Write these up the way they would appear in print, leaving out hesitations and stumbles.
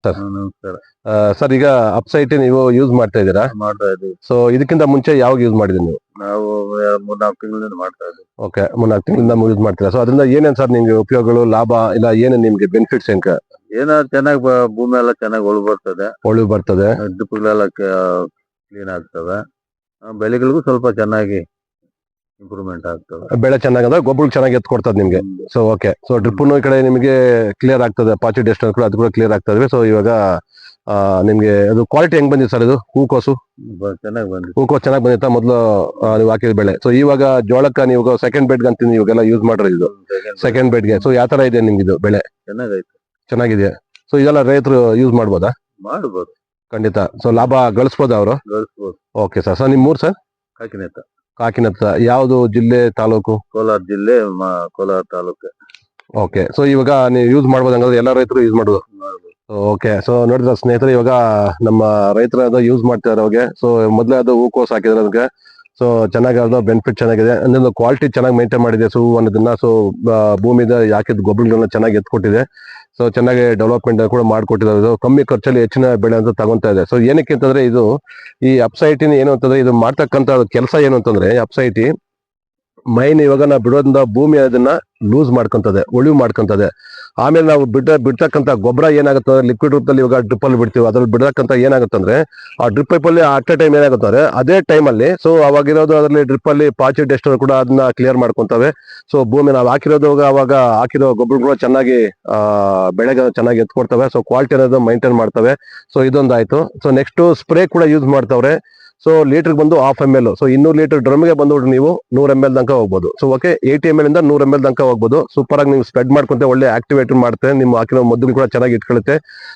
Sir ನಮಸ್ಕಾರ. Sir ಈಗ ಅಪ್ಸೈಟ್ ನೀವು ಯೂಸ್ ಮಾಡ್ತಾ ಇದ್ದೀರಾ? ಮಾಡ್ತಾ ಇದೀವಿ. ಸೊ ಇದಕ್ಕಿಂತ ಮುಂಚೆ ಯಾವಾಗ ಯೂಸ್ ಮಾಡಿದ್ರಿ ನೀವು? ನಾವು 3-4 ತಿಂಗಳಿಂದ ಮಾಡ್ತಾ ಇದೀವಿ. ಓಕೆ, 3-4 ತಿಂಗಳಿಂದ ಯೂಸ್ ಮಾಡ್ತೀರಾ. ಸೊ ಅದರಿಂದ ಏನೇನ್ ಸರ್ ನಿಮ್ಗೆ ಉಪಯೋಗಗಳು, ಲಾಭ ಇಲ್ಲ ಏನೇನ್ ನಿಮ್ಗೆ ಬೆನಿಫಿಟ್ಸ್ ಏನ್? ಏನೋ ಚೆನ್ನಾಗಿ ಭೂಮಿ ಎಲ್ಲ ಚೆನ್ನಾಗಿ ಒಳು ಬರ್ತದೆ, ಒಳ್ಳೆ ಬರ್ತದೆ, ಡ್ರಿಪ್ಗಳೆಲ್ಲ ಕ್ಲೀನ್ ಆಗ್ತವೆ, ಬೆಳೆಗಳಿಗೂ ಸ್ವಲ್ಪ ಚೆನ್ನಾಗಿ ಇಂಪ್ರೂವ್ಮೆಂಟ್ ಆಗ್ತವೆ. ಬೆಳೆ ಚೆನ್ನಾಗಂದ್ರೆ ಗೊಬ್ಬರ ಚೆನ್ನಾಗಿ ಎತ್ ಕೊಡ್ತದೆ ನಿಮ್ಗೆ. ಸೊ ಓಕೆ, ಸೊ ಡ್ರಿಪ್ ಈ ಕಡೆ ನಿಮಗೆ ಕ್ಲಿಯರ್ ಆಗ್ತದೆ, ಪಾಚಿ ಡೆಸ್ಟ್ ಕೂಡ ಅದು ಕೂಡ ಕ್ಲಿಯರ್ ಆಗ್ತದೆ. ಸೊ ಇವಾಗ ನಿಮ್ಗೆ ಅದು ಕ್ವಾಲಿಟಿ ಹೆಂಗ್ ಬಂದಿದೆ ಸರ್? ಇದು ಹೂಕೋಸು ಚೆನ್ನಾಗಿ ಬಂದಿದೆ. ಹೂಕೋಸು ಚೆನ್ನಾಗಿ ಬಂದಿತ್ತಾ ಮೊದಲು ನೀವು ಹಾಕಿದ ಬೆಳೆ? ಸೊ ಇವಾಗ ಜೋಳಕ್ಕ ನೀವು ಸೆಕೆಂಡ್ ಬೆಡ್ ಅಂತೀನಿ ಇವಾಗೆಲ್ಲ ಯೂಸ್ ಮಾಡಿರೋದು ಇದು ಸೆಕೆಂಡ್ ಬೆಡ್ಗೆ. ಸೊ ಯಾವ ತರ ಇದೆ ನಿಮ್ಗೆ ಇದು ಬೆಳೆ? ಚೆನ್ನಾಗಿದೆ. ಸೊ ಇದೆಲ್ಲ ರೈತರು ಯೂಸ್ ಮಾಡ್ಬೋದಾ? ಮಾಡ್ಬೋದು, ಖಂಡಿತ. ಸೊ ಲಾಭ ಗಳಿಸ್ಬೋದ ಅವರು? Okay sir. ಸರ್ ನಿಮ್ಮ ಊರು ಸರ್? ಕಾಕಿನತ್ತ. ಯಾವುದು ಜಿಲ್ಲೆ, ತಾಲೂಕು? ಕೋಲಾರ ಜಿಲ್ಲೆ, ಕೋಲಾರ ತಾಲೂಕು. ಓಕೆ, ಸೊ ಇವಾಗ ನೀವು ಯೂಸ್ ಮಾಡ್ಬೋದು ಹಂಗಾದ್ರೆ, ಎಲ್ಲ ರೈತರು ಯೂಸ್ ಮಾಡ್ಬೋದು. ಓಕೆ, ಸೊ ನೋಡಿದ್ರ ಸ್ನೇಹಿತರೆ, ಇವಾಗ ನಮ್ಮ ರೈತರ ಯೂಸ್ ಮಾಡ್ತಿದ್ದಾರೆ ಅವಾಗ. ಸೊ ಮೊದಲೇ ಅದು ಹೂಕೋಸ್ ಹಾಕಿದ್ರೆ ಅದಕ್ಕೆ. ಸೊ ಚೆನ್ನಾಗಿ ಅದು ಬೆನಿಫಿಟ್ ಚೆನ್ನಾಗಿದೆ ಅಂದ್ರೆ ಕ್ವಾಲಿಟಿ ಚೆನ್ನಾಗಿ ಮೇಂಟೈನ್ ಮಾಡಿದೆ ಸೊ ಅನ್ನೋದನ್ನ. ಸೊ ಭೂಮಿದ ಹಾಕಿದ ಗೊಬ್ಬರಗಳನ್ನ ಚೆನ್ನಾಗಿ ಎತ್ಕೊಟ್ಟಿದೆ. ಸೊ ಚೆನ್ನಾಗಿ ಡೆವಲಪ್ಮೆಂಟ್ ಕೂಡ ಮಾಡ್ಕೊಟ್ಟಿದ್ದಾರೆ. ಕಮ್ಮಿ ಖರ್ಚಲ್ಲಿ ಹೆಚ್ಚಿನ ಬೆಳೆ ಅಂತ ತಗೊಂತಾ ಇದೆ. ಸೊ ಏನಕ್ಕೆ ಅಂತಂದ್ರೆ ಇದು ಈ ಅಪ್ಸೈಟಿನ ಏನು ಅಂತಂದ್ರೆ ಇದು ಮಾಡ್ತಕ್ಕಂತ ಕೆಲಸ ಏನು ಅಂತಂದ್ರೆ ಅಪ್ಸೈಟಿ ಮೈನ್ ಇವಾಗ ನಾವು ಬಿಡೋದ್ರಿಂದ ಭೂಮಿ ಅದನ್ನ ಲೂಸ್ ಮಾಡ್ಕೊಂತದೆ, ಒಳಿವು ಮಾಡ್ಕೊಂತದೆ. ಆಮೇಲೆ ನಾವು ಬಿಡ್ತಕ್ಕಂಥ ಗೊಬ್ಬರ ಏನಾಗುತ್ತೆ ಲಿಕ್ವಿಡ್ ರೂಪದಲ್ಲಿ ಇವಾಗ ಡ್ರಿಪ್ ಅಲ್ಲಿ ಬಿಡ್ತೀವಿ, ಅದ್ರಲ್ಲಿ ಬಿಡತಕ್ಕಂಥ ಏನಾಗುತ್ತಂದ್ರೆ ಆ ಡ್ರಿಪ್ ಪೈಪ್ ಅಲ್ಲಿ ಅಟ್ ಎ ಟೈಮ್ ಏನಾಗುತ್ತಾರೆ ಅದೇ ಟೈಮ್ ಅಲ್ಲಿ ಸೊ ಅವಾಗಿರೋದು ಅದರಲ್ಲಿ ಡ್ರಿಪ್ ಅಲ್ಲಿ ಪಾಚಿ ಡೆಸ್ಟ್ ಕೂಡ ಅದನ್ನ ಕ್ಲಿಯರ್ ಮಾಡ್ಕೊಂತವೆ. ಸೊ ಭೂಮಿ ನಾವು ಹಾಕಿರೋದು ಅವಾಗ ಹಾಕಿರೋ ಗೊಬ್ಬರಗಳು ಚೆನ್ನಾಗಿ ಬೆಳೆಗೆ ಚೆನ್ನಾಗಿ ಎತ್ಕೊಡ್ತವೆ. ಸೊ ಕ್ವಾಲಿಟಿ ಅನ್ನೋದು ಮೈಂಟೈನ್ ಮಾಡ್ತವೆ. ಸೊ ಇದೊಂದಾಯ್ತು. ಸೊ ನೆಕ್ಸ್ಟ್ ಸ್ಪ್ರೇ ಕೂಡ ಯೂಸ್ ಮಾಡ್ತವ್ರೆ. ಸೊ ಲೀಟರ್ ಬಂದು 1/2 ml. ಸೊ 200 ಲೀಟರ್ ಡ್ರಮ್ಗೆ ಬಂದ್ಬಿಟ್ರೆ ನೀವು 100 ml ತನಕ ಹೋಗ್ಬೋದು. ಸೊ ಓಕೆ, 80 ml ಇಂದ 100 ml ತನಕ ಹೋಗ್ಬೋದು. ಸೂಪರ್ ಆಗಿ ನೀವು ಸ್ಪ್ರೆಡ್ ಮಾಡ್ಕೊಂತ ಒಳ್ಳೆ ಆಕ್ಟಿವೇಟ್ ಮಾಡುತ್ತೆ. ನಿಮ್ಮ ಹಾಕಿರೋ ಮದ್ದು ಕೂಡ ಚೆನ್ನಾಗಿ ಇಟ್ಕೊಳ್ಳುತ್ತೆ.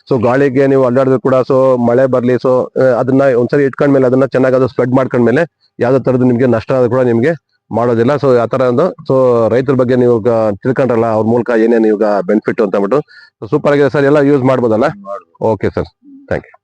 ಸೊ ಗಾಳಿಗೆ ನೀವು ಅಲ್ಲಾಡಿದ್ರು ಕೂಡ ಸೊ ಮಳೆ ಬರ್ಲಿ ಸೊ ಅದನ್ನ ಒಂದ್ಸರಿ ಇಟ್ಕೊಂಡ್ಮೇಲೆ ಅದನ್ನ ಚೆನ್ನಾಗಿ ಅದು ಸ್ಪ್ರೆಡ್ ಮಾಡ್ಕೊಂಡ್ಮೇಲೆ ಯಾವ್ದೇ ತರದ್ದು ನಿಮ್ಗೆ ನಷ್ಟ ಆದ್ರೂ ಕೂಡ ನಿಮ್ಗೆ ಮಾಡೋದಿಲ್ಲ. ಸೊ ಆ ತರ ಒಂದು ಸೊ ರೈತರ ಬಗ್ಗೆ ನೀವು ತಿಳ್ಕೊಂಡ್ರಲ್ಲ, ಅವ್ರ ಮೂಲಕ ಏನೇನು ಈಗ ಬೆನಿಫಿಟ್ ಅಂತ ಅಂದ್ಬಿಟ್ಟು ಸೂಪರ್ ಆಗಿದೆ ಸರ್. ಎಲ್ಲ ಯೂಸ್ ಮಾಡ್ಬೋದಲ್ಲ? Okay sir, thank you.